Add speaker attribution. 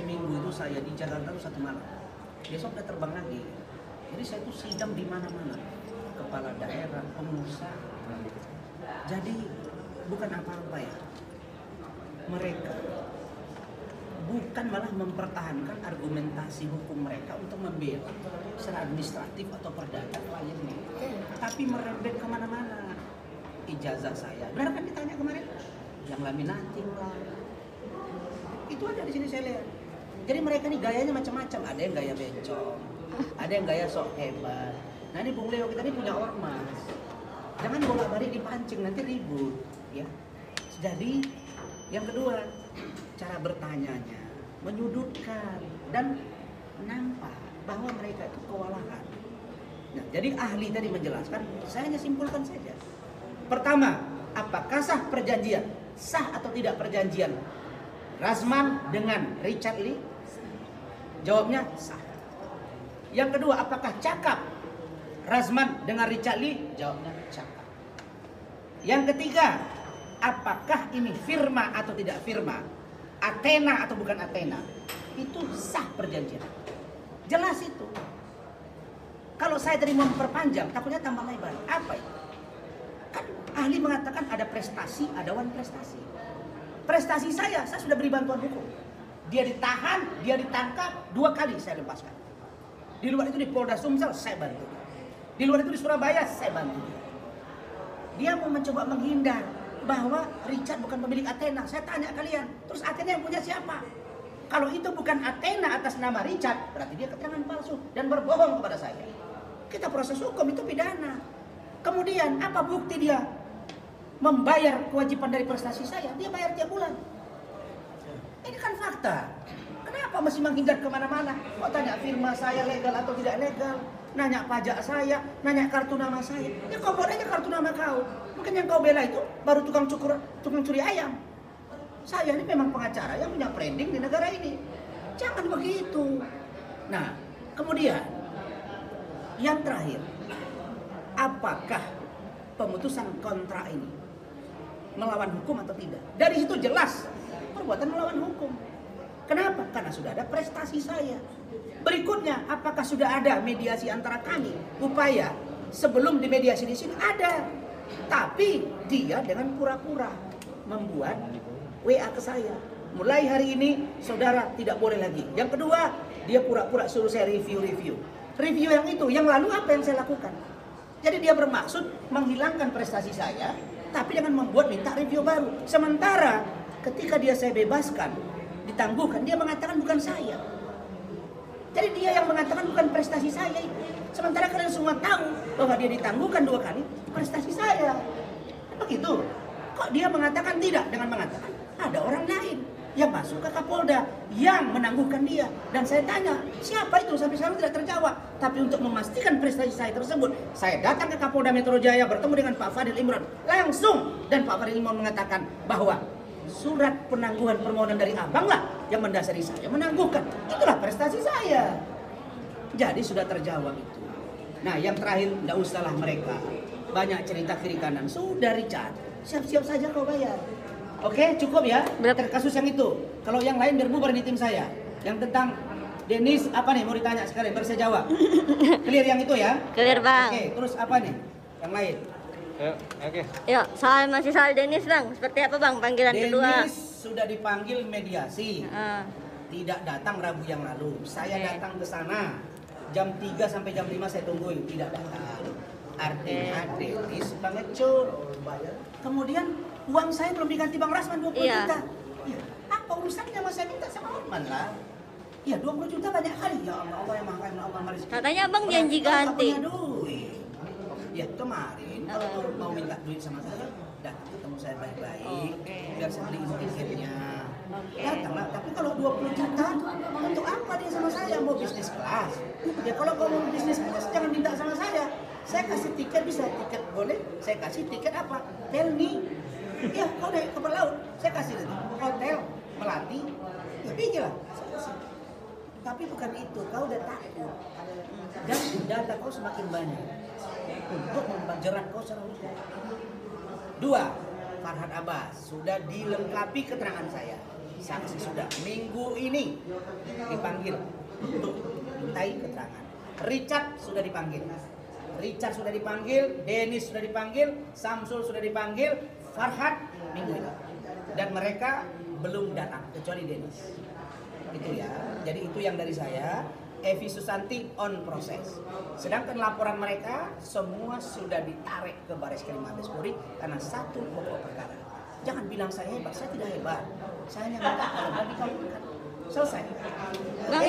Speaker 1: Minggu itu saya di Jakarta itu 1 malam. Besok udah terbang lagi. Jadi saya tuh sidang di mana-mana. Kepala daerah, pengusaha. Jadi bukan apa-apa ya. Mereka bukan malah mempertahankan argumentasi hukum mereka untuk membela secara administratif atau perdata kliennya, tapi merembet kemana-mana. Ijazah saya, benar kan ditanya kemarin? Yang laminating lah, itu ada di sini saya lihat. Jadi mereka nih gayanya macam-macam, ada yang gaya bencong, ada yang gaya sok hebat. Nah ini Bung Leo kita ini punya ormas, jangan bolak-balik dipancing nanti ribut, ya. Jadi yang kedua, cara bertanyanya menyudutkan dan nampak bahwa mereka itu kewalahan. Nah, jadi ahli tadi menjelaskan, saya hanya simpulkan saja. Pertama, apakah sah perjanjian? Sah atau tidak perjanjian Razman dengan Richard Lee? Jawabnya sah. Yang kedua, apakah cakap Razman dengan Richard Lee? Jawabnya cakap. Yang ketiga, apakah ini firma atau tidak firma? Athena atau bukan Athena? Itu sah perjanjian. Jelas itu. Kalau saya tadi memperpanjang, takutnya tambah lebar. Apa itu? Kan ahli mengatakan ada prestasi, ada wan prestasi. Prestasi saya sudah beri bantuan hukum. Dia ditahan, dia ditangkap 2 kali saya lepaskan. Di luar itu di Polda Sumsel saya bantu. Di luar itu di Surabaya saya bantu. Dia mau mencoba menghindar bahwa Richard bukan pemilik Athena. Saya tanya kalian, terus Athena yang punya siapa? Kalau itu bukan Athena atas nama Richard, berarti dia keterangan palsu dan berbohong kepada saya. Kita proses hukum itu pidana. Kemudian apa bukti dia membayar kewajiban dari prestasi saya? Dia bayar tiap bulan. Ini kan fakta. Kenapa masih menghindar kemana-mana? Kok tanya firma saya legal atau tidak legal? Nanya pajak saya, nanya kartu nama saya. Ya kau buat aja kartu nama kau. Mungkin yang kau bela itu baru tukang curi ayam. Saya ini memang pengacara yang punya branding di negara ini. Jangan begitu. Nah, kemudian yang terakhir, apakah pemutusan kontrak ini melawan hukum atau tidak? Dari situ jelas perbuatan melawan hukum. Kenapa? Karena sudah ada prestasi saya. Berikutnya, apakah sudah ada mediasi antara kami? Upaya sebelum dimediasi di sini ada. Tapi dia dengan pura-pura membuat WA ke saya. Mulai hari ini saudara tidak boleh lagi. Yang kedua, dia pura-pura suruh saya review. Review yang itu, yang lalu apa yang saya lakukan? Jadi dia bermaksud menghilangkan prestasi saya, tapi dengan membuat minta review baru. Sementara ketika dia saya bebaskan, ditangguhkan, dia mengatakan bukan saya. Jadi dia yang mengatakan bukan prestasi saya. Sementara kalian semua tahu bahwa dia ditangguhkan 2 kali, prestasi saya. Begitu. Kok dia mengatakan tidak dengan mengatakan ada orang lain yang masuk ke Kapolda yang menangguhkan dia. Dan saya tanya, siapa itu? Sampai sekarang tidak terjawab. Tapi untuk memastikan prestasi saya tersebut, saya datang ke Kapolda Metro Jaya bertemu dengan Pak Fadil Imran langsung. Dan Pak Fadil Imran mengatakan bahwa surat penangguhan permohonan dari abang lah yang mendasari saya menangguhkan. Itulah prestasi saya. Jadi sudah terjawab itu. Nah yang terakhir, tidak usahlah mereka banyak cerita kiri kanan. Sudah Richard, siap-siap saja kau bayar. Oke, cukup ya. Kasus yang itu. Kalau yang lain biar bubar di tim saya. Yang tentang Dennis apa nih mau ditanya sekarang? Baru saya jawab. Clear yang itu ya?
Speaker 2: Clear bang.
Speaker 1: Oke, terus apa nih? Yang lain?
Speaker 3: Oke.
Speaker 2: Yuk, masih soal Dennis bang. Seperti apa bang panggilan
Speaker 1: Dennis
Speaker 2: kedua?
Speaker 1: Dennis sudah dipanggil mediasi. Tidak datang Rabu yang lalu. Saya datang ke sana jam 3 sampai jam 5 saya tungguin, tidak datang. Artinya Dennis pengecut. Kemudian uang saya belum diganti Bang Razman 20 juta. Ya, apa urusannya mas saya minta sama Hotman lah. Ya 20 juta banyak kali. Ya Allah, Allah yang maha Allah maha rezeki.
Speaker 2: Katanya abang janji ganti.
Speaker 1: Punya duit. Ya kemarin kalau mau minta duit sama saya, datang ketemu saya baik-baik, biar saya beliin tiketnya. Datanglah, tapi kalau 20 juta, untuk apa dia sama saya? Mau bisnis kelas? Ya kalau kau mau bisnis kelas, jangan minta sama saya. Saya kasih tiket, bisa tiket boleh, saya kasih tiket apa? Pelni. Ya, kau naik kapal laut, saya kasih nanti hotel, Melati, ya pergilah, saya kasih. Tapi bukan itu, kau udah takut. Dan data kau semakin banyak untuk membanjerat kau secara hukum. 2. Farhad Abbas sudah dilengkapi keterangan saya. Saksi sudah minggu ini dipanggil untuk mintai keterangan. Richard sudah dipanggil, Dennis sudah dipanggil, Samsul sudah dipanggil, Farhad minggu ini. Dan mereka belum datang kecuali Dennis. Itu ya. Jadi itu yang dari saya. Evi Susanti on proses. Sedangkan laporan mereka semua sudah ditarik ke Bareskrim Mabes Polri karena satu pokok perkara. Jangan bilang saya hebat, saya tidak hebat. Saya hanya minta kalau dikabulkan. Selesai.
Speaker 2: Bang,